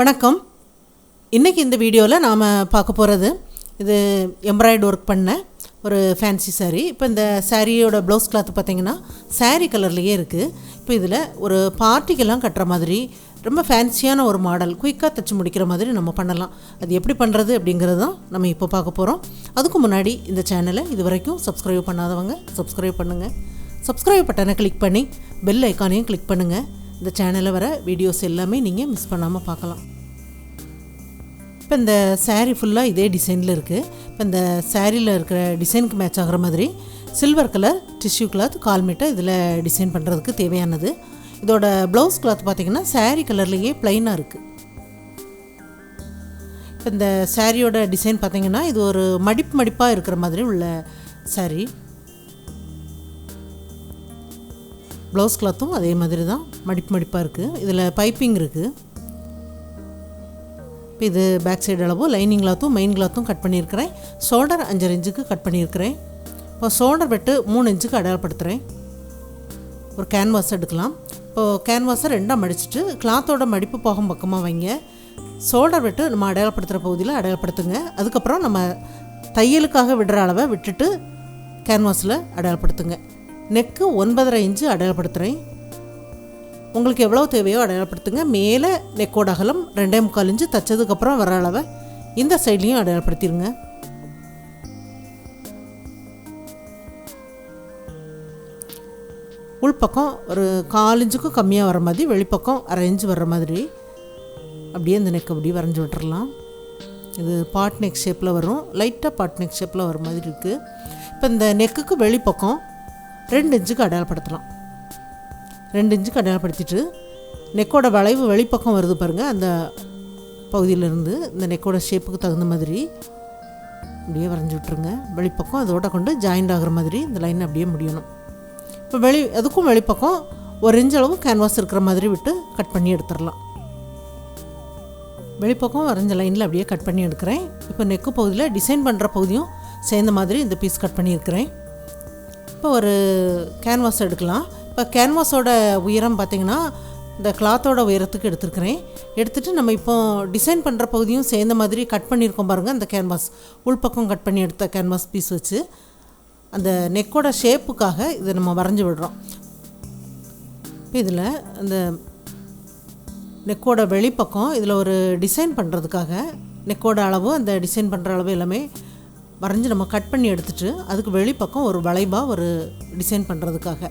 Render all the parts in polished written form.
வணக்கம். இன்றைக்கி இந்த வீடியோவில் நாம் பார்க்க போகிறது இது எம்ப்ராய்டு ஒர்க் பண்ண ஒரு ஃபேன்சி சாரீ. இப்போ இந்த சாரியோட ப்ளவுஸ் கிளாத் பார்த்திங்கன்னா சாரீ கலர்லேயே இருக்குது. இப்போ இதில் ஒரு பார்ட்டிக்கெல்லாம் கட்டுற மாதிரி ரொம்ப ஃபேன்சியான ஒரு மாடல் குயிக்காக தைச்சி முடிக்கிற மாதிரி நம்ம பண்ணலாம். அது எப்படி பண்ணுறது அப்படிங்கிறது தான் நம்ம இப்போ பார்க்க போகிறோம். அதுக்கு முன்னாடி இந்த சேனலை இது வரைக்கும் சப்ஸ்கிரைப் பண்ணாதவங்க சப்ஸ்கிரைப் பண்ணுங்கள். சப்ஸ்கிரைப் பட்டனை கிளிக் பண்ணி பெல் ஐக்கானையும் கிளிக் பண்ணுங்கள். இந்த சேனலில் வர வீடியோஸ் எல்லாமே நீங்கள் மிஸ் பண்ணாமல் பார்க்கலாம். இப்போ இந்த சாரீ ஃபுல்லாக இதே டிசைனில் இருக்குது. இப்போ இந்த சாரியில் இருக்கிற டிசைனுக்கு மேட்ச் ஆகிற மாதிரி silver colour tissue cloth 1/4 metre இதில் டிசைன் பண்ணுறதுக்கு தேவையானது. இதோட ப்ளவுஸ் கிளாத் பார்த்திங்கன்னா சாரீ கலர்லேயே ப்ளைனாக இருக்குது. இப்போ இந்த சாரியோட டிசைன் பார்த்திங்கன்னா இது ஒரு மடிப்பாக இருக்கிற மாதிரி உள்ள சாரீ. ப்ளவுஸ் கிளாத்தும் அதே மாதிரி தான் மடிப்பாக இருக்குது. இதில் பைப்பிங் இருக்குது. இப்போ இது பேக் சைடு அளவு லைனிங் கிளாத்தும் மெயின் கிளாத்தும் கட் பண்ணியிருக்கிறேன். ஷோல்டர் 5.5 இன்ச்சுக்கு கட் பண்ணியிருக்கிறேன். இப்போ ஷோல்டர் வெட்டு 3 இன்ச்சுக்கு அடையாளப்படுத்துகிறேன். ஒரு கேன்வாஸ் எடுக்கலாம். இப்போது கேன்வாஸை 2ஆக மடிச்சுட்டு கிளாத்தோட மடிப்பு போகும் பக்கமாக வைங்க. ஷோல்டர் வெட்டு நம்ம அடையாளப்படுத்துகிற பகுதியில் அடையாளப்படுத்துங்க. அதுக்கப்புறம் நம்ம தையலுக்காக விடுற அளவை விட்டுட்டு கேன்வாஸில் அடையாளப்படுத்துங்க. Neck 9.5 inch அடையாளப்படுத்துகிறேன். உங்களுக்கு எவ்வளோ தேவையோ அடையாளப்படுத்துங்க. மேலே நெக்கோட அகலம் 2.25 இன்ச்சு தைச்சதுக்கப்புறம் வர அளவை இந்த சைட்லேயும் அடையாளப்படுத்திடுங்க. உள்பக்கம் ஒரு 4 இன்ச்சுக்கும் கம்மியாக வர மாதிரி, வெளிப்பக்கம் 1/2 இன்ச்சு வர்ற மாதிரி அப்படியே இந்த நெக் அப்படியே வரைஞ்சி விட்டுறலாம். இது பாட் நெக் ஷேப்பில் வரும். லைட்டாக பாட் நெக் ஷேப்பில் வர மாதிரி இருக்குது. இப்போ இந்த நெக்குக்கு வெளிப்பக்கம் 2 இன்ச்சுக்கு அடையாளப்படுத்தலாம். 2 இன்ச்சுக்கு அடையாளப்படுத்திட்டு நெக்கோட வளைவு வெளிப்பக்கம் வருது பாருங்கள். அந்த பகுதியிலேருந்து இந்த நெக்கோட ஷேப்புக்கு தகுந்த மாதிரி அப்படியே வரைஞ்சி விட்ருங்க. வெளிப்பக்கம் அதோட கொண்டு ஜாயிண்ட் ஆகிற மாதிரி இந்த லைன் அப்படியே முடியணும். இப்போ அதுக்கும் வெளிப்பக்கம் 1 இன்ச் அளவு கேன்வாஸ் இருக்கிற மாதிரி விட்டு கட் பண்ணி எடுத்துடலாம். வெளிப்பக்கம் வரைஞ்ச லைனில் அப்படியே கட் பண்ணி எடுக்கிறேன். இப்போ நெக்கு பகுதியில் டிசைன் பண்ணுற பகுதியும் சேர்ந்த மாதிரி இந்த பீஸ் கட் பண்ணியிருக்கிறேன். இப்போ ஒரு கேன்வாஸ் எடுக்கலாம். இப்போ கேன்வாஸோட உயரம் பார்த்திங்கன்னா இந்த கிளாத்தோட உயரத்துக்கு எடுத்துருக்கிறேன். எடுத்துகிட்டு நம்ம இப்போ டிசைன் பண்ணுற பகுதியும் சேர்ந்த மாதிரி கட் பண்ணியிருக்கோம் பாருங்கள். அந்த கேன்வாஸ் உள்பக்கம் கட் பண்ணி எடுத்த கேன்வாஸ் பீஸ் வச்சு அந்த நெக்கோட ஷேப்புக்காக இதை நம்ம வரைஞ்சி விடுறோம். இப்போ இதில் அந்த நெக்கோட வெளிப்பக்கம் இதில் ஒரு டிசைன் பண்ணுறதுக்காக நெக்கோட அளவு அந்த டிசைன் பண்ணுற அளவு எல்லாமே வரைஞ்சி நம்ம கட் பண்ணி எடுத்துகிட்டு அதுக்கு வெளிப்பக்கம் ஒரு வளைவாக ஒரு டிசைன் பண்ணுறதுக்காக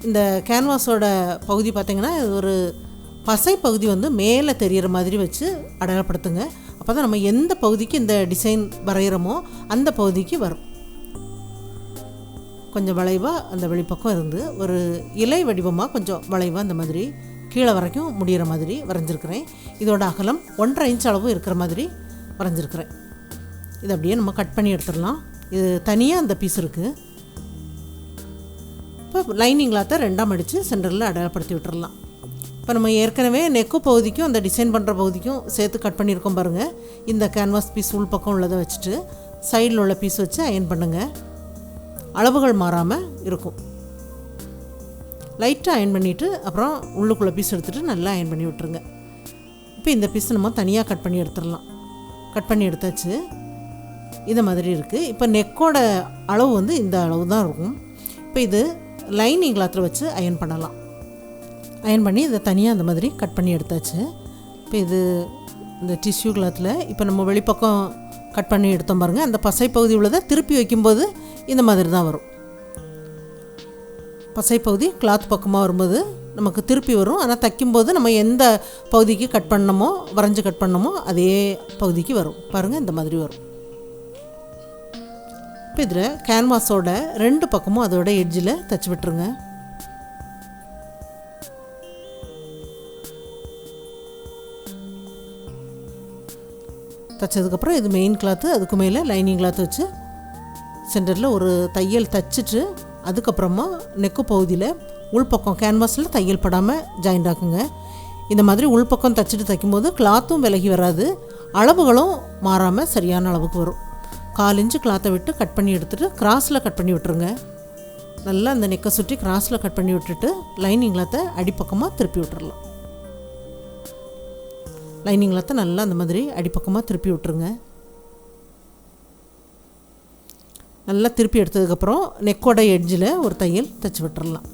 இந்த கேன்வாஸோட பகுதி பார்த்திங்கன்னா ஒரு பசை பகுதி வந்து மேலே தெரிகிற மாதிரி வச்சு அடையாளப்படுத்துங்க. அப்போ தான் நம்ம எந்த பகுதிக்கு இந்த டிசைன் வரைகிறோமோ அந்த பகுதிக்கு வரும். கொஞ்சம் வளைவாக அந்த வெளிப்பக்கம் இருந்து ஒரு இலை வடிவமாக கொஞ்சம் வளைவாக அந்த மாதிரி கீழே வரைக்கும் முடிகிற மாதிரி வரைஞ்சிருக்கிறேன். இதோட அகலம் 1.5 இன்ச் அளவு இருக்கிற மாதிரி வரைஞ்சிருக்கிறேன். இது அப்படியே நம்ம கட் பண்ணி எடுத்துடலாம். இது தனியாக அந்த பீஸ் இருக்குது. இப்போ லைனிங் கிளாத்தை 2ஆக மடித்து சென்டரில் அடையாளப்படுத்தி விட்டுடலாம். இப்போ நம்ம ஏற்கனவே நெக்கு பகுதிக்கும் அந்த டிசைன் பண்ணுற பகுதிக்கும் சேர்த்து கட் பண்ணியிருக்கோம் பாருங்கள். இந்த கேன்வாஸ் பீஸ் உள் பக்கம் உள்ளதை வச்சுட்டு சைடில் உள்ள பீஸ் வச்சு அயன் பண்ணுங்கள். அளவுகள் மாறாமல் இருக்கும். லைட்டாக அயன் பண்ணிவிட்டு அப்புறம் உள்ளுக்குள்ளே பீஸ் எடுத்துகிட்டு நல்லா அயன் பண்ணி விட்டுருங்க. இப்போ இந்த பீஸ் நம்ம தனியாக கட் பண்ணி எடுத்துடலாம். கட் பண்ணி எடுத்தாச்சு. இந்த மாதிரி இருக்குது. இப்போ நெக்கோட அளவு வந்து இந்த அளவு தான் இருக்கும். இப்போ இது லைனிங் கிளாத்தில் வச்சு அயன் பண்ணலாம். அயன் பண்ணி இதை தனியாக அந்த மாதிரி கட் பண்ணி எடுத்தாச்சு. இப்போ இது இந்த டிஷ்யூ கிளாத்தில் இப்போ நம்ம வெளிப்பக்கம் கட் பண்ணி எடுத்தோம் பாருங்கள். அந்த பசை பகுதி உள்ளதை திருப்பி வைக்கும்போது இந்த மாதிரி தான் வரும். பசை பகுதி கிளாத் பக்கமாக வரும்போது நமக்கு திருப்பி வரும். ஆனால் தைக்கும்போது நம்ம எந்த பகுதிக்கு கட் பண்ணமோ வரைஞ்சி கட் பண்ணமோ அதே பகுதிக்கு வரும் பாருங்கள். இந்த மாதிரி வரும். இப்போ இதில் கேன்வாஸோட 2 பக்கமும் அதோட எட்ஜில் தைச்சி விட்டுருங்க. தைச்சதுக்கப்புறம் இது மெயின் கிளாத்து, அதுக்கு மேலே லைனிங் கிளாத்து வச்சு சென்டரில் ஒரு தையல் தைச்சிட்டு அதுக்கப்புறமா நெக்கு பகுதியில் உள்பக்கம் கேன்வாஸில் தையல் படாமல் ஜாயிண்ட் ஆக்குங்க. இந்த மாதிரி உள்பக்கம் தைச்சிட்டு தைக்கும்போது கிளாத்தும் விலகி வராது, அளவுகளும் மாறாமல் சரியான அளவுக்கு வரும். 1/4 இன்ச்சு கிளாத்தை விட்டு கட் பண்ணி எடுத்துகிட்டு கிராஸில் கட் பண்ணி விட்டுருங்க. நல்லா அந்த நெக்கை சுற்றி கிராஸில் கட் பண்ணி விட்டுட்டு லைனிங் கிளாத்தை அடிப்பக்கமாக திருப்பி விட்டுறலாம். லைனிங் கிளாத்தை நல்லா அந்த மாதிரி அடிப்பக்கமாக திருப்பி விட்டுருங்க. நல்லா திருப்பி எடுத்ததுக்கப்புறம் நெக்கோட எட்ஜில் ஒரு தையல் தைச்சி விட்டுறலாம்.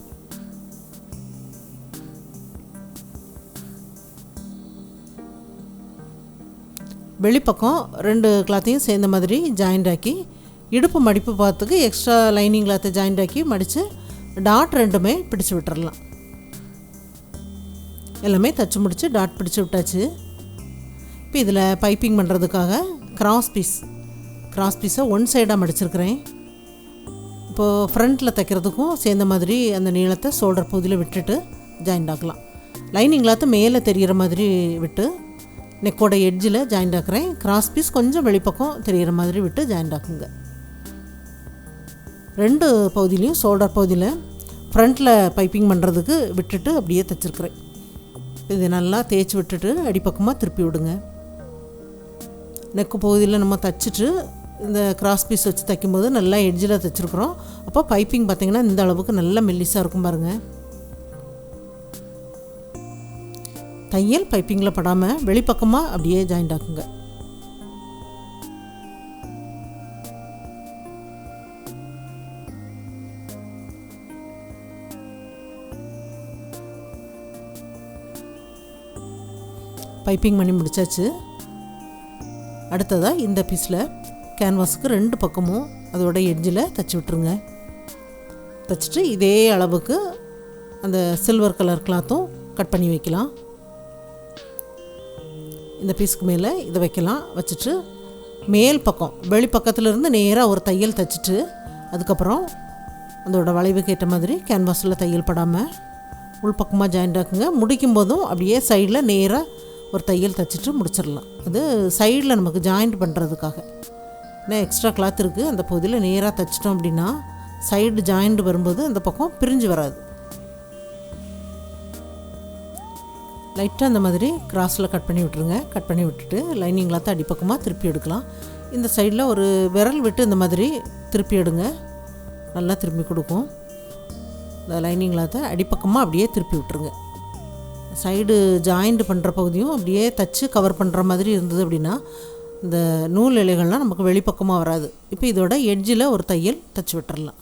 வெளிப்பக்கம் 2 கிளாத்தையும் சேர்ந்த மாதிரி ஜாயிண்ட் ஆக்கி இடுப்பு மடிப்பு பார்த்துக்கு எக்ஸ்ட்ரா லைனிங் கிளாத்தை ஜாயிண்ட் ஆக்கி மடித்து டாட் 2மே பிடிச்சி விட்டுறலாம். எல்லாமே தைச்சி முடித்து டாட் பிடிச்சி விட்டாச்சு. இப்போ இதில் பைப்பிங் பண்ணுறதுக்காக கிராஸ் பீஸை ஒன் சைடாக மடிச்சிருக்கிறேன். இப்போது ஃப்ரண்ட்டில் தைக்கிறதுக்கும் சேர்ந்த மாதிரி அந்த நீளத்தை ஷோல்டர் பகுதியில் விட்டுட்டு ஜாயிண்ட் ஆக்கலாம். லைனிங் கிளாத்தை மேலே தெரிகிற மாதிரி விட்டு நெக்கோட எட்ஜில் ஜாயிண்ட் ஆக்குறேன். கிராஸ் பீஸ் கொஞ்சம் வெளிப்பக்கம் தெரிகிற மாதிரி விட்டு ஜாயிண்ட் ஆக்குங்க. 2 பகுதியிலையும் ஷோல்டர் பகுதியில் ஃப்ரண்ட்டில் பைப்பிங் பண்ணுறதுக்கு விட்டுட்டு அப்படியே தைச்சிருக்கிறேன். இது நல்லா தேய்ச்சி விட்டுட்டு அடிப்பக்கமாக திருப்பி விடுங்க. நெக்கு பகுதியில் நம்ம தைச்சிட்டு இந்த கிராஸ் பீஸ் வச்சு தைக்கும்போது நல்லா எட்ஜில் தைச்சிருக்கிறோம். அப்போ பைப்பிங் பார்த்திங்கன்னா இந்த அளவுக்கு நல்லா மெல்லிஸாக இருக்கும் பாருங்கள். தையல் பைப்பிங்கில் படாமல் வெளிப்பக்கமாக அப்படியே ஜாயிண்ட் ஆக்குங்க. பைப்பிங் பண்ணி முடித்தாச்சு. அடுத்ததாக இந்த பீஸில் கேன்வாஸுக்கு 2 பக்கமும் அதோட எட்ஜில் தைச்சி விட்டுருங்க. தைச்சிட்டு இதே அளவுக்கு அந்த சில்வர் கலர் கிளாத்தும் கட் பண்ணி வைக்கலாம். இந்த பீஸுக்கு மேலே இதை வைக்கலாம். வச்சுட்டு மேல் பக்கம் வெளிப்பக்கத்துலேருந்து நேராக ஒரு தையல் தைச்சிட்டு அதுக்கப்புறம் அதோட வளைவுக்கு ஏற்ற மாதிரி கேன்வாஸில் தையல் படாமல் உள்பக்கமாக ஜாயிண்ட் ஆக்குங்க. முடிக்கும் போதும் அப்படியே சைடில் நேராக ஒரு தையல் தைச்சிட்டு முடிச்சிடலாம். அது சைடில் நமக்கு ஜாயிண்ட் பண்ணுறதுக்காக. ஏன்னா எக்ஸ்ட்ரா கிளாத் இருக்குது, அந்த பகுதியில் நேராக தைச்சிட்டோம் அப்படின்னா சைடு ஜாயிண்ட் வரும்போது அந்த பக்கம் பிரிஞ்சு வராது. லைட்டாக அந்த மாதிரி கிராஸில் கட் பண்ணி விட்டுருங்க. கட் பண்ணி விட்டுட்டு லைனிங் கிளாத்தை அடிப்பக்கமாக திருப்பி எடுக்கலாம். இந்த சைடில் ஒரு விரல் விட்டு இந்த மாதிரி திருப்பி எடுங்க. நல்லா திருப்பி கொடுக்கும். இந்த லைனிங் கிளாத்தை அடிப்பக்கமாக அப்படியே திருப்பி விட்டுருங்க. சைடு ஜாயிண்ட் பண்ணுற பகுதியும் அப்படியே தைச்சி கவர் பண்ணுற மாதிரி இருந்தது அப்படின்னா இந்த நூல் இலைகள்லாம் நமக்கு வெளிப்பக்கமாக வராது. இப்போ இதோட எட்ஜில் ஒரு தையல் தைச்சி விட்டுறலாம்.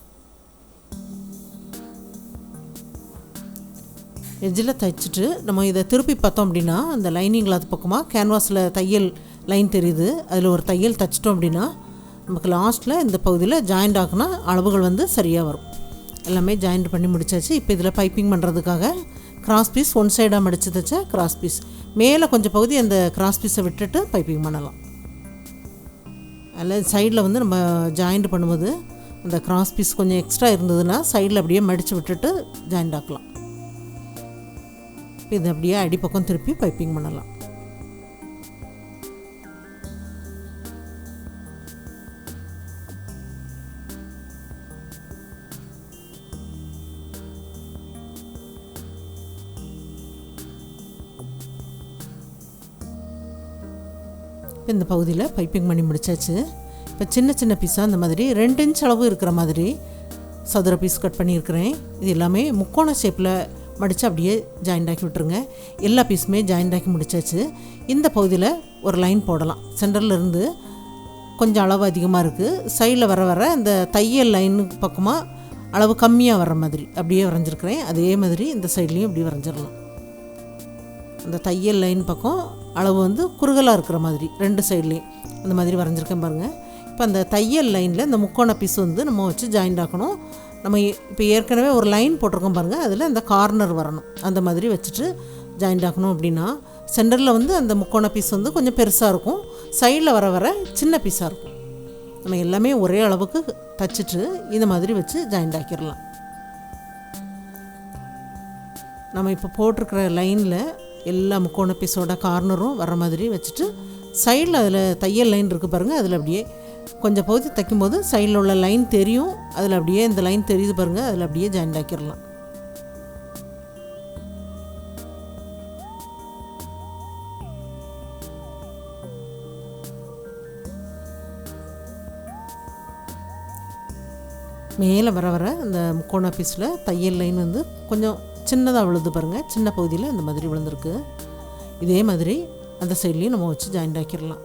எட்ஜில் தைச்சிட்டு நம்ம இதை திருப்பி பார்த்தோம் அப்படின்னா அந்த லைனிங் கிளாத் பக்கமாக கேன்வாஸில் தையல் லைன் தெரியுது. அதில் ஒரு தையல் தைச்சிட்டோம் அப்படின்னா நமக்கு லாஸ்ட்டில் இந்த பகுதியில் ஜாயிண்ட் ஆக்குனா அளவுகள் வந்து சரியாக வரும். எல்லாமே ஜாயிண்ட் பண்ணி முடிச்சாச்சு. இப்போ இதில் பைப்பிங் பண்ணுறதுக்காக கிராஸ் பீஸ் ஒன் சைடாக மடித்து தைச்சா கிராஸ் பீஸ் மேலே கொஞ்சம் பகுதி அந்த கிராஸ் பீஸை விட்டுட்டு பைப்பிங் பண்ணலாம். அதில் சைடில் வந்து நம்ம ஜாயிண்ட் பண்ணும்போது அந்த கிராஸ் பீஸ் கொஞ்சம் எக்ஸ்ட்ரா இருந்ததுன்னா சைடில் அப்படியே மடித்து விட்டுட்டு ஜாயிண்ட் ஆக்கலாம். இது அப்படியே அடிப்பக்கம் திருப்பி பைப்பிங் பண்ணலாம். இந்த பகுதியில் பைப்பிங் பண்ணி முடிச்சாச்சு. இப்போ சின்ன சின்ன பீஸாக இந்த மாதிரி 2 இன்ச் அளவு இருக்கிற மாதிரி சதுர பீஸ் கட் பண்ணியிருக்கிறேன். இது எல்லாமே முக்கோண ஷேப்பில் மடித்து அப்படியே ஜாயிண்ட் ஆக்கி விட்டுருங்க. எல்லா பீஸுமே ஜாயிண்ட் ஆக்கி முடிச்சாச்சு. இந்த பகுதியில் ஒரு லைன் போடலாம். சென்டர்லேருந்து கொஞ்சம் அளவு அதிகமாக இருக்குது, சைடில் வர வர இந்த தையல் லைனுக்கு பக்கமாக அளவு கம்மியாக வர்ற மாதிரி அப்படியே வரைஞ்சிருக்கிறேன். அதே மாதிரி இந்த சைட்லேயும் இப்படி வரைஞ்சிடலாம். அந்த தையல் லைன் பக்கம் அளவு வந்து குறுகலாக இருக்கிற மாதிரி 2 சைட்லேயும் அந்த மாதிரி வரைஞ்சிருக்கேன் பாருங்கள். இப்போ அந்த தையல் லைனில் இந்த முக்கோண பீஸ் வந்து நம்ம வச்சு ஜாயிண்ட் ஆக்கணும். நம்ம இப்போ ஏற்கனவே ஒரு லைன் போட்டிருக்கோம் பாருங்கள், அதில் அந்த கார்னர் வரணும். அந்த மாதிரி வச்சுட்டு ஜாயிண்ட் ஆக்கணும். அப்படின்னா சென்டரில் வந்து அந்த முக்கோண பீஸ் வந்து கொஞ்சம் பெருசாக இருக்கும், சைடில் வர வர சின்ன பீஸாக இருக்கும். நம்ம எல்லாமே ஒரே அளவுக்கு தைச்சிட்டு இந்த மாதிரி வச்சு ஜாயிண்ட் ஆக்கிடலாம். நம்ம இப்போ போட்டிருக்கிற லைனில் எல்லா முக்கோண பீஸோட கார்னரும் வர மாதிரி வச்சுட்டு சைடில் அதில் தையல் லைன் இருக்குது பாருங்கள், அதில் அப்படியே கொஞ்சம் பகுதி தைக்கும்போது சைடில் உள்ள லைன் தெரியும், அதில் அப்படியே இந்த லைன் தெரியுது பாருங்கள், அதில் அப்படியே ஜாயிண்ட் ஆக்கிடலாம். மேலே வர வர அந்த முக்கோண பீஸில் தையல் லைன் வந்து கொஞ்சம் சின்னதாக விழுது பாருங்கள், சின்ன பகுதியில் இந்த மாதிரி விழுந்திருக்கு. இதே மாதிரி அந்த சைட்லேயும் நம்ம வச்சு ஜாயிண்ட் ஆக்கிடலாம்.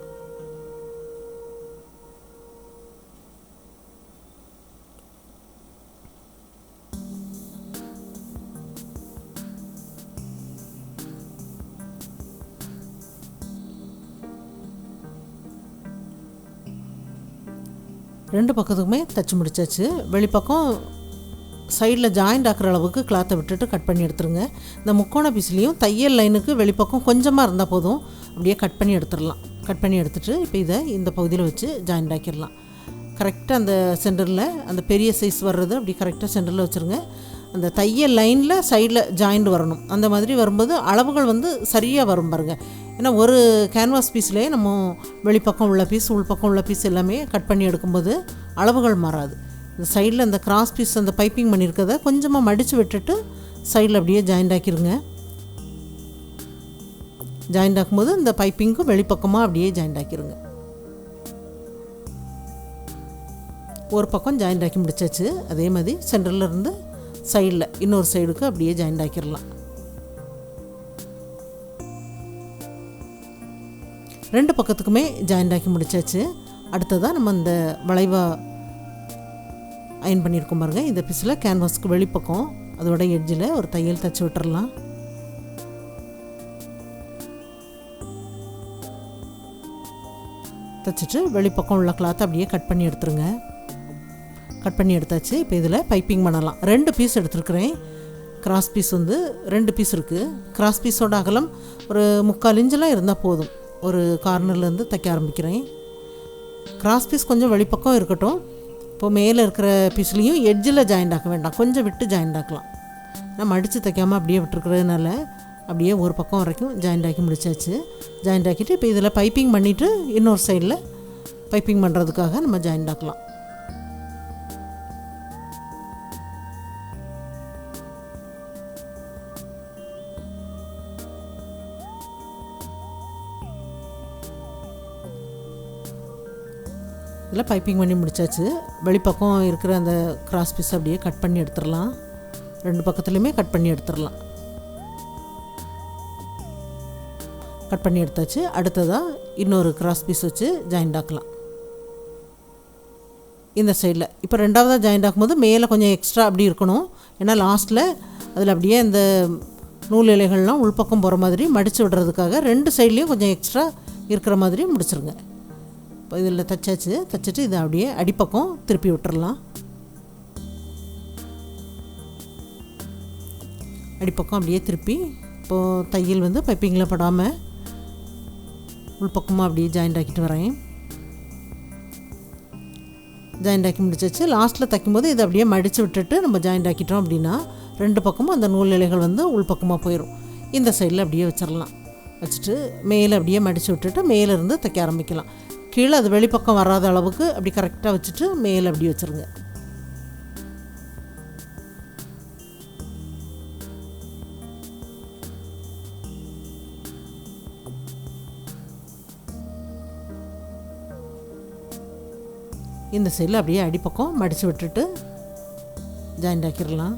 ரெண்டு பக்கத்துக்குமே தைச்சி முடிச்சாச்சு. வெளிப்பக்கம் சைடில் ஜாயிண்ட் ஆக்கிற அளவுக்கு கிளாத்தை விட்டுட்டு கட் பண்ணி எடுத்துருங்க. இந்த முக்கோண பீஸ்லேயும் தையல் லைனுக்கு வெளிப்பக்கம் கொஞ்சமாக இருந்தால் போதும், அப்படியே கட் பண்ணி எடுத்துடலாம். கட் பண்ணி எடுத்துகிட்டு இப்போ இதை இந்த பகுதியில் வச்சு ஜாயிண்ட் ஆக்கிடலாம். கரெக்டாக அந்த சென்டரில் அந்த பெரிய சைஸ் வர்றது அப்படி கரெக்டாக சென்டரில் வச்சுருங்க. அந்த தையல் லைனில் சைடில் ஜாயிண்ட் வரணும். அந்த மாதிரி வரும்போது அளவுகள் வந்து சரியாக வரும் பாருங்கள். ஏன்னா ஒரு கேன்வாஸ் பீஸ்லேயே நம்ம வெளிப்பக்கம் உள்ள பீஸ் உள்பக்கம் உள்ள பீஸ் எல்லாமே கட் பண்ணி எடுக்கும்போது அளவுகள் மாறாது. இந்த சைடில் அந்த கிராஸ் பீஸ் அந்த பைப்பிங் பண்ணியிருக்கிறத கொஞ்சமாக மடித்து விட்டுட்டு சைடில் அப்படியே ஜாயிண்ட் ஆக்கிடுங்க. ஜாயிண்ட் ஆக்கும்போது இந்த பைப்பிங்க்கும் வெளிப்பக்கமாக அப்படியே ஜாயிண்ட் ஆக்கிடுங்க. ஒரு பக்கம் ஜாயிண்ட் ஆக்கி முடிச்சாச்சு. அதே மாதிரி சென்டரில் இருந்து சைடில் இன்னொரு சைடுக்கு அப்படியே ஜாயிண்ட் ஆக்கிடலாம். ரெண்டு பக்கத்துக்குமே ஜாயிண்ட் ஆக்கி முடிச்சாச்சு. அடுத்ததாக நம்ம இந்த வளைவாக அயன் பண்ணியிருக்கோம் பாருங்கள். இந்த பீஸில் கேன்வாஸ்க்கு வெளிப்பக்கம் அதோட எட்ஜில் ஒரு தையல் தைச்சி விட்டுறலாம். தைச்சிட்டு வெளிப்பக்கம் உள்ள கிளாத்தை அப்படியே கட் பண்ணி எடுத்துருங்க. கட் பண்ணி எடுத்தாச்சு. இப்போ இதில் பைப்பிங் பண்ணலாம். 2 பீஸ் எடுத்துருக்குறேன். கிராஸ் பீஸ் வந்து 2 பீஸ் இருக்குது. கிராஸ் பீஸோட அகலம் ஒரு 3/4 இன்ச்செலாம் இருந்தால் போதும். ஒரு கார்னர்லேருந்து தைக்க ஆரம்பிக்கிறேன். கிராஸ் பீஸ் கொஞ்சம் வெளிப்பக்கம் இருக்கட்டும். இப்போது மேலே இருக்கிற பீஸ்லேயும் எட்ஜில் ஜாயிண்ட் ஆக்க வேண்டாம், கொஞ்சம் விட்டு ஜாயிண்ட் ஆக்கலாம். நம்ம அடித்து தைக்காமல் அப்படியே விட்டுருக்கிறதுனால அப்படியே ஒரு பக்கம் வரைக்கும் ஜாயிண்ட் ஆக்கி முடிச்சாச்சு. ஜாயிண்ட் ஆக்கிட்டு இப்போ இதில் பைப்பிங் பண்ணிவிட்டு இன்னொரு சைடில் பைப்பிங் பண்ணுறதுக்காக நம்ம ஜாயிண்ட் ஆக்கலாம். இதில் பைப்பிங் பண்ணி முடிச்சாச்சு. வெளிப்பக்கம் இருக்கிற அந்த கிராஸ் பீஸ் அப்படியே கட் பண்ணி எடுத்துடலாம். 2 பக்கத்துலையுமே கட் பண்ணி எடுத்துடலாம். கட் பண்ணி எடுத்தாச்சு. அடுத்ததாக இன்னொரு கிராஸ் பீஸ் வச்சு ஜாயிண்ட் ஆக்கலாம் இந்த சைடில். இப்போ ரெண்டாவதாக ஜாயிண்ட் ஆக்கும்போது மேலே கொஞ்சம் எக்ஸ்ட்ரா அப்படி இருக்கணும். ஏன்னா லாஸ்ட்டில் அதில் அப்படியே இந்த நூல் இலைகள்லாம் உள்பக்கம் போகிற மாதிரி மடித்து விடுறதுக்காக 2 சைட்லேயும் கொஞ்சம் எக்ஸ்ட்ரா இருக்கிற மாதிரி முடிச்சிருங்க. இப்போ இதில் தைச்சாச்சு. தைச்சிட்டு இதை அப்படியே அடிப்பக்கம் திருப்பி விட்டுறலாம். அடிப்பக்கம் அப்படியே திருப்பி இப்போது தையல் வந்து பைப்பிங்கில் படாமல் உள்பக்கமாக அப்படியே ஜாயிண்ட் ஆக்கிட்டு வரேன். ஜாயிண்ட் ஆக்கி முடிச்சாச்சு. லாஸ்ட்டில் தைக்கும்போது இதை அப்படியே மடித்து விட்டுட்டு நம்ம ஜாயிண்ட் ஆக்கிட்டோம் அப்படின்னா 2 பக்கமும் அந்த நூல் இலைகள் வந்து உள்பக்கமாக போயிடும். இந்த சைடில் அப்படியே வச்சிடலாம். வச்சுட்டு மேலே அப்படியே மடித்து விட்டுட்டு மேலேருந்து தைக்க ஆரம்பிக்கலாம். கீழே அது வெளிப்பக்கம் வராத அளவுக்கு அப்படி கரெக்டாக வச்சுட்டு மேலே அப்படி வச்சுருங்க. இந்த சைடில் அப்படியே அடிப்பக்கம் மடித்து விட்டுட்டு ஜாயிண்ட் ஆக்கிடலாம்.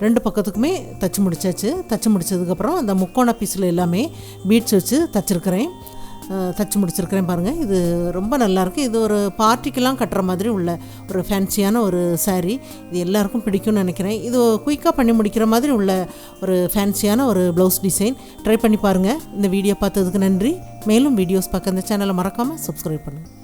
2 பக்கத்துக்குமே தைச்சி முடிச்சாச்சு. தைச்சி முடித்ததுக்கப்புறம் அந்த முக்கோண பீஸில் எல்லாமே பீட்ஸ் வச்சு தைச்சிருக்கிறேன். தைச்சி முடிச்சிருக்கிறேன் பாருங்கள். இது ரொம்ப நல்லாயிருக்கு. இது ஒரு பார்ட்டிக்கெலாம் கட்டுற மாதிரி உள்ள ஒரு ஃபேன்சியான ஒரு சாரீ. இது எல்லாருக்கும் பிடிக்கும்னு நினைக்கிறேன். இது குயிக்காக பண்ணி முடிக்கிற மாதிரி உள்ள ஒரு ஃபேன்சியான ஒரு ப்ளவுஸ் டிசைன். ட்ரை பண்ணி பாருங்கள். இந்த வீடியோ பார்த்ததுக்கு நன்றி. மேலும் வீடியோஸ் பார்க்க இந்த சேனலை மறக்காமல் சப்ஸ்கிரைப் பண்ணுங்கள்.